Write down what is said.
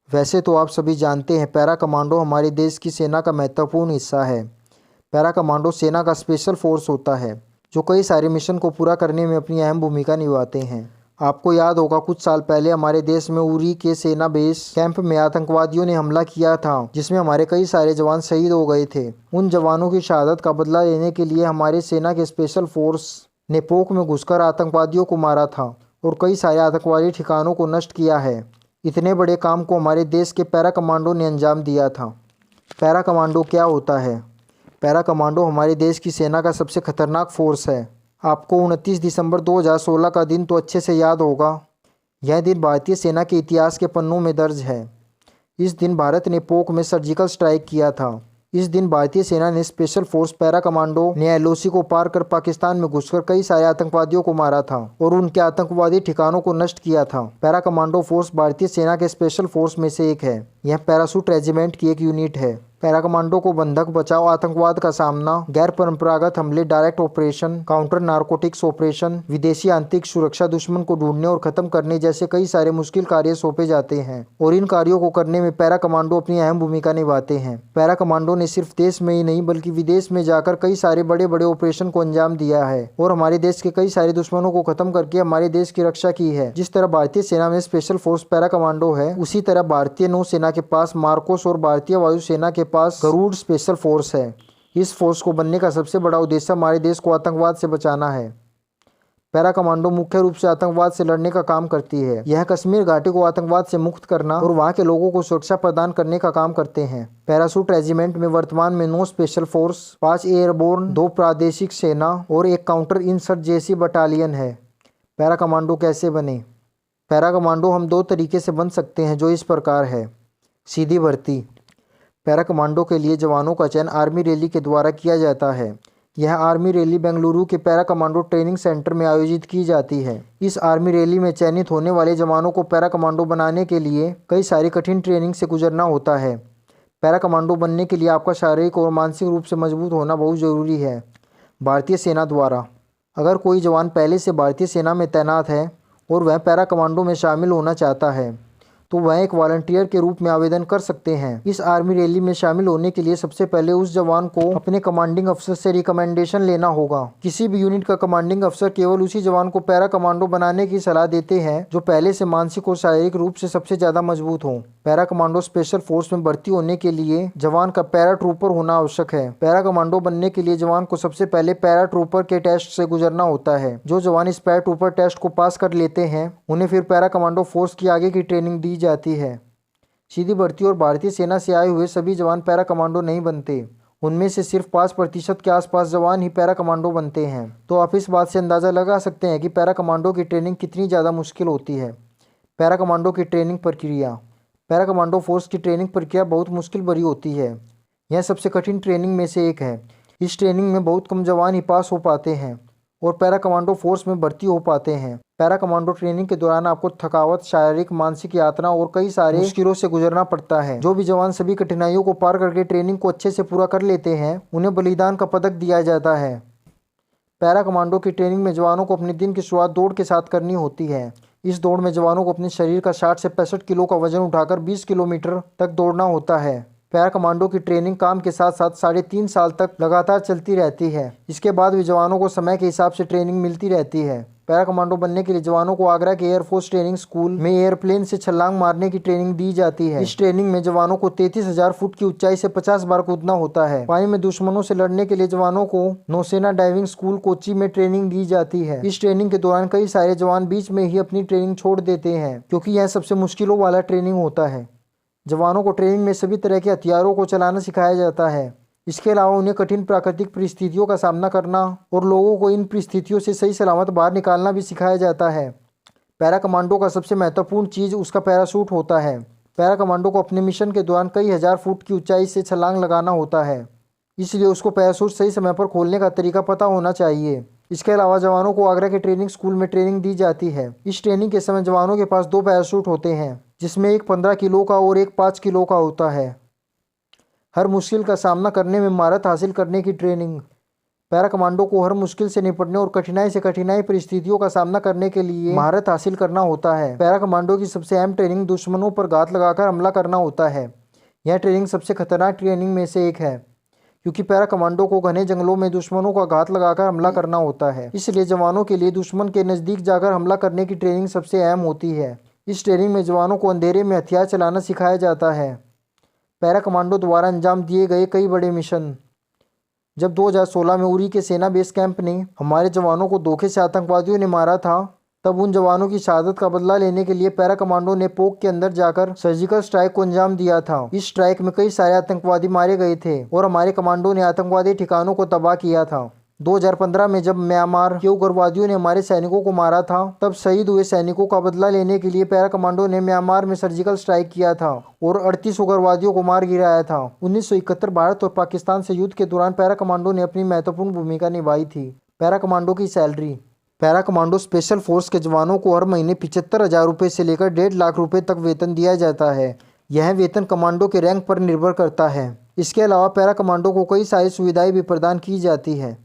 वैसे तो आप सभी जानते हैं पैरा कमांडो हमारे देश की सेना का महत्वपूर्ण हिस्सा है। पैरा कमांडो सेना का स्पेशल फोर्स होता है जो कई सारे मिशन को पूरा करने में अपनी अहम भूमिका निभाते हैं। आपको याद होगा कुछ साल पहले हमारे देश में उरी के सेना बेस कैंप में आतंकवादियों ने हमला किया था जिसमें हमारे कई सारे जवान शहीद हो गए थे। उन जवानों की शहादत का बदला लेने के लिए हमारे सेना के स्पेशल फोर्स ने पोक में घुसकर आतंकवादियों को मारा था और कई सारे आतंकवादी ठिकानों को नष्ट किया है। इतने बड़े काम को हमारे देश के पैरा कमांडो ने अंजाम दिया था। पैरा कमांडो क्या होता है? पैरा कमांडो हमारे देश की सेना का सबसे खतरनाक फोर्स है। आपको 29 दिसंबर 2016 का दिन तो अच्छे से याद होगा। यह दिन भारतीय सेना के इतिहास के पन्नों में दर्ज है। इस दिन भारत ने पोक में सर्जिकल स्ट्राइक किया था। इस दिन भारतीय सेना ने स्पेशल फोर्स पैरा कमांडो ने एलओसी को पार कर पाकिस्तान में घुसकर कई सारे आतंकवादियों को मारा था और उनके आतंकवादी ठिकानों को नष्ट किया था। पैरा कमांडो फोर्स भारतीय सेना के स्पेशल फोर्स में से एक है। यह पैरासूट रेजिमेंट की एक यूनिट है। पैरा कमांडो को बंधक बचाव, आतंकवाद का सामना, गैर परंपरागत हमले, direct operation, counter narcotics operation, विदेशी आंतरिक सुरक्षा, दुश्मन को ढूंढने और खत्म करने जैसे कई सारे मुश्किल कार्य सौंपे जाते हैं और इन कार्यों को करने में पैरा कमांडो अपनी अहम भूमिका निभाते हैं। पैरा कमांडो ने सिर्फ देश में ही नहीं बल्कि विदेश में जाकर कई सारे बड़े बड़े ऑपरेशन को अंजाम दिया है और हमारे देश के कई सारे दुश्मनों को खत्म करके हमारे देश की रक्षा की है। जिस तरह भारतीय सेना में स्पेशल फोर्स पैरा कमांडो है, उसी तरह भारतीय नौसेना के पास मार्कोस और भारतीय वायुसेना के पास गरुड़ स्पेशल फोर्स है। इस फोर्स को बनने का सबसे बड़ा उद्देश्य हमारे देश को आतंकवाद से बचाना है। पैरा कमांडो मुख्य रूप से आतंकवाद से लड़ने का काम करती है। यह कश्मीर घाटी को आतंकवाद से मुक्त करना और वहां के लोगों को सुरक्षा प्रदान करने का काम करते हैं। पैरासूट रेजिमेंट में वर्तमान में 9 स्पेशल फोर्स, 5 एयरबोर्न, 2 प्रादेशिक सेना और 1 काउंटर इंसर्जेंसी बटालियन है। पैरा कमांडो कैसे बने? पैरा कमांडो हम 2 तरीके से बन सकते हैं जो इस प्रकार है। सीधी भर्ती। पैरा कमांडो के लिए जवानों का चयन आर्मी रैली के द्वारा किया जाता है। यह आर्मी रैली बेंगलुरु के पैरा कमांडो ट्रेनिंग सेंटर में आयोजित की जाती है। इस आर्मी रैली में चयनित होने वाले जवानों को पैरा कमांडो बनाने के लिए कई सारी कठिन ट्रेनिंग से गुजरना होता है। पैरा कमांडो बनने के लिए आपका शारीरिक और मानसिक रूप से मजबूत होना बहुत ज़रूरी है। भारतीय सेना द्वारा अगर कोई जवान पहले से भारतीय सेना में तैनात है और वह पैरा कमांडो में शामिल होना चाहता है तो वह एक वॉलंटियर के रूप में आवेदन कर सकते हैं। इस आर्मी रैली में शामिल होने के लिए सबसे पहले उस जवान को अपने कमांडिंग अफसर से रिकमेंडेशन लेना होगा। किसी भी यूनिट का कमांडिंग अफसर केवल उसी जवान को पैरा कमांडो बनाने की सलाह देते हैं जो पहले से मानसिक और शारीरिक रूप से सबसे ज्यादा मजबूत हो। पैरा कमांडो स्पेशल फोर्स में भर्ती होने के लिए जवान का पैरा ट्रूपर होना आवश्यक है। पैरा कमांडो बनने के लिए जवान को सबसे पहले पैरा ट्रूपर के टेस्ट से गुजरना होता है। जो जवान इस पैरा ट्रूपर टेस्ट को पास कर लेते हैं उन्हें फिर पैरा कमांडो फोर्स की आगे की ट्रेनिंग दी जाती है। सीधी भर्ती और भारतीय सेना से आए हुए सभी जवान पैरा कमांडो नहीं बनते। उनमें से सिर्फ 5% के आसपास जवान ही पैरा कमांडो बनते हैं। तो आप इस बात से अंदाज़ा लगा सकते हैं कि पैरा कमांडो की ट्रेनिंग कितनी ज़्यादा मुश्किल होती है। पैरा कमांडो की ट्रेनिंग प्रक्रिया। पैरा कमांडो फोर्स की ट्रेनिंग प्रक्रिया बहुत मुश्किल भरी होती है। यह सबसे कठिन ट्रेनिंग में से एक है। इस ट्रेनिंग में बहुत कम जवान ही पास हो पाते हैं और पैरा कमांडो फोर्स में भर्ती हो पाते हैं। पैरा कमांडो ट्रेनिंग के दौरान आपको थकावट, शारीरिक, मानसिक यातना और कई सारे मुश्किलों से गुजरना पड़ता है। जो भी जवान सभी कठिनाइयों को पार करके ट्रेनिंग को अच्छे से पूरा कर लेते हैं उन्हें बलिदान का पदक दिया जाता है। पैरा कमांडो की ट्रेनिंग में जवानों को अपने दिन की शुरुआत दौड़ के साथ करनी होती है। इस दौड़ में जवानों को अपने शरीर का 60 से 65 किलो का वजन उठाकर 20 किलोमीटर तक दौड़ना होता है। पैरा कमांडो की ट्रेनिंग काम के साथ साथ 3.5 साल तक लगातार चलती रहती है। इसके बाद भी जवानों को समय के हिसाब से ट्रेनिंग मिलती रहती है। पैरा कमांडो बनने के लिए जवानों को आगरा के एयरफोर्स ट्रेनिंग स्कूल में एयरप्लेन से छलांग मारने की ट्रेनिंग दी जाती है। इस ट्रेनिंग में जवानों को 33,000 फुट की ऊंचाई से 50 बार कूदना होता है। पानी में दुश्मनों से लड़ने के लिए जवानों को नौसेना डाइविंग स्कूल कोच्चि में ट्रेनिंग दी जाती है। इस ट्रेनिंग के दौरान कई सारे जवान बीच में ही अपनी ट्रेनिंग छोड़ देते हैं क्योंकि यह सबसे मुश्किलों वाला ट्रेनिंग होता है। जवानों को ट्रेनिंग में सभी तरह के हथियारों को चलाना सिखाया जाता है। इसके अलावा उन्हें कठिन प्राकृतिक परिस्थितियों का सामना करना और लोगों को इन परिस्थितियों से सही सलामत बाहर निकालना भी सिखाया जाता है। पैरा कमांडो का सबसे महत्वपूर्ण चीज़ उसका पैराशूट होता है। पैरा कमांडो को अपने मिशन के दौरान कई हज़ार फुट की ऊंचाई से छलांग लगाना होता है, इसलिए उसको पैराशूट सही समय पर खोलने का तरीका पता होना चाहिए। इसके अलावा जवानों को आगरा के ट्रेनिंग स्कूल में ट्रेनिंग दी जाती है। इस ट्रेनिंग के समय जवानों के पास 2 पैराशूट होते हैं जिसमें एक 15 किलो का और एक 5 किलो का होता है। हर मुश्किल का सामना करने में महारत हासिल करने की ट्रेनिंग। पैरा कमांडो को हर मुश्किल से निपटने और कठिनाई से कठिनाई परिस्थितियों का सामना करने के लिए महारत हासिल करना होता है। पैरा कमांडो की सबसे अहम ट्रेनिंग दुश्मनों पर घात लगाकर हमला करना होता है। यह ट्रेनिंग सबसे खतरनाक ट्रेनिंग में से एक है, क्योंकि पैरा कमांडो को घने जंगलों में दुश्मनों का घात लगाकर हमला करना होता है। इसलिए जवानों के लिए दुश्मन के नज़दीक जाकर हमला करने की ट्रेनिंग सबसे अहम होती है। इस ट्रेनिंग में जवानों को अंधेरे में हथियार चलाना सिखाया जाता है। पैरा कमांडो द्वारा अंजाम दिए गए कई बड़े मिशन। जब 2016 में उरी के सेना बेस कैंप ने हमारे जवानों को धोखे से आतंकवादियों ने मारा था, तब उन जवानों की शहादत का बदला लेने के लिए पैरा कमांडो ने पोक के अंदर जाकर सर्जिकल स्ट्राइक को अंजाम दिया था। इस स्ट्राइक में कई सारे आतंकवादी मारे गए थे और हमारे कमांडो ने आतंकवादी ठिकानों को तबाह किया था। 2015 में जब म्यांमार के उग्रवादियों ने हमारे सैनिकों को मारा था, तब शहीद हुए सैनिकों का बदला लेने के लिए पैरा कमांडो ने म्यांमार में सर्जिकल स्ट्राइक किया था और 38 उग्रवादियों को मार गिराया था। 1971 भारत और पाकिस्तान से युद्ध के दौरान पैरा कमांडो ने अपनी महत्वपूर्ण भूमिका निभाई थी। पैरा कमांडो की salary. Para commando special force के जवानों को हर महीने 75,000 रुपये से लेकर 1.5 लाख रुपये तक वेतन दिया जाता है। यह वेतन कमांडो के रैंक पर निर्भर करता है। इसके अलावा पैरा कमांडो को कई सारी सुविधाएं भी प्रदान की जाती है।